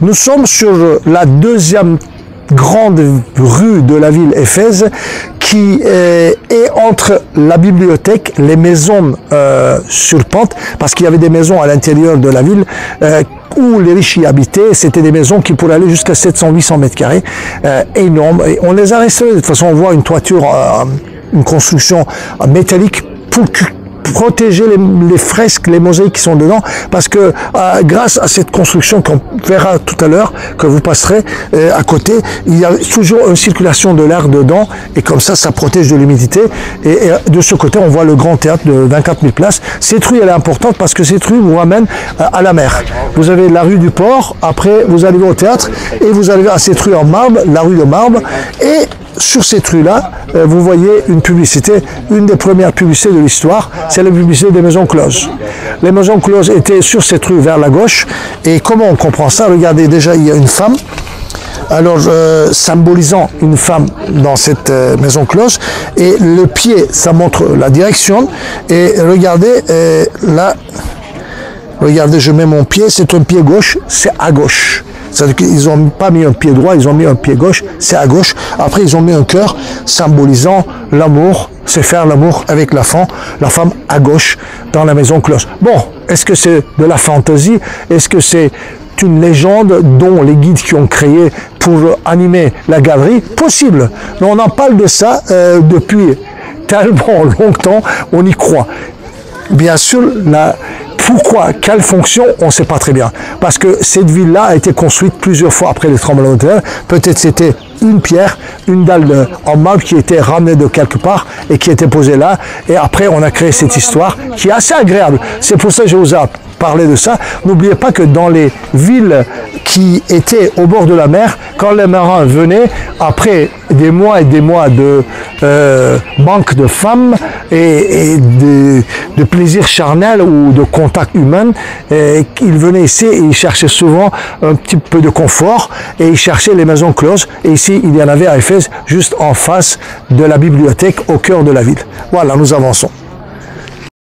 Nous sommes sur la deuxième grande rue de la ville Éphèse qui est entre la bibliothèque, les maisons sur pente, parce qu'il y avait des maisons à l'intérieur de la ville où les riches y habitaient. C'était des maisons qui pourraient aller jusqu'à 700-800 mètres carrés, énormes. Et on les a restaurées. De toute façon, on voit une toiture, une construction métallique pour protéger les fresques, les mosaïques qui sont dedans, parce que grâce à cette construction qu'on verra tout à l'heure, que vous passerez à côté, il y a toujours une circulation de l'air dedans, et comme ça protège de l'humidité. Et de ce côté, on voit le grand théâtre de 24 000 places. Cette rue, elle est importante parce que cette rue vous ramène à la mer. Vous avez la rue du port, après vous arrivez au théâtre, et vous arrivez à cette rue en marbre, la rue de marbre, et sur cette rue-là, vous voyez une publicité, une des premières publicités de l'histoire, c'est la publicité des maisons closes. Les maisons closes étaient sur cette rue vers la gauche, et comment on comprend ça? Regardez, déjà il y a une femme, alors symbolisant une femme dans cette maison close, et le pied, ça montre la direction, et regardez, là, regardez, je mets mon pied, c'est un pied gauche, c'est à gauche. C'est-à-dire qu'ils n'ont pas mis un pied droit, ils ont mis un pied gauche, c'est à gauche. Après, ils ont mis un cœur symbolisant l'amour, c'est faire l'amour avec la femme à gauche dans la maison close. Bon, est-ce que c'est de la fantaisie? Est-ce que c'est une légende dont les guides qui ont créé pour animer la galerie? Possible. Mais on en parle de ça depuis tellement longtemps, on y croit. Bien sûr, pourquoi, quelle fonction, on ne sait pas très bien. Parce que cette ville-là a été construite plusieurs fois après les tremblements de terre. Peut-être c'était une pierre, une dalle en marbre qui était ramenée de quelque part et qui était posée là. Et après, on a créé cette histoire qui est assez agréable. C'est pour ça que je vous ai parlé de ça. N'oubliez pas que dans les villes qui étaient au bord de la mer, quand les marins venaient, après des mois et des mois de manque de femmes et de plaisir charnel ou de contact humain, ils venaient ici et ils cherchaient souvent un petit peu de confort et ils cherchaient les maisons closes. Et ici, il y en avait à Éphèse, juste en face de la bibliothèque, au cœur de la ville. Voilà, nous avançons.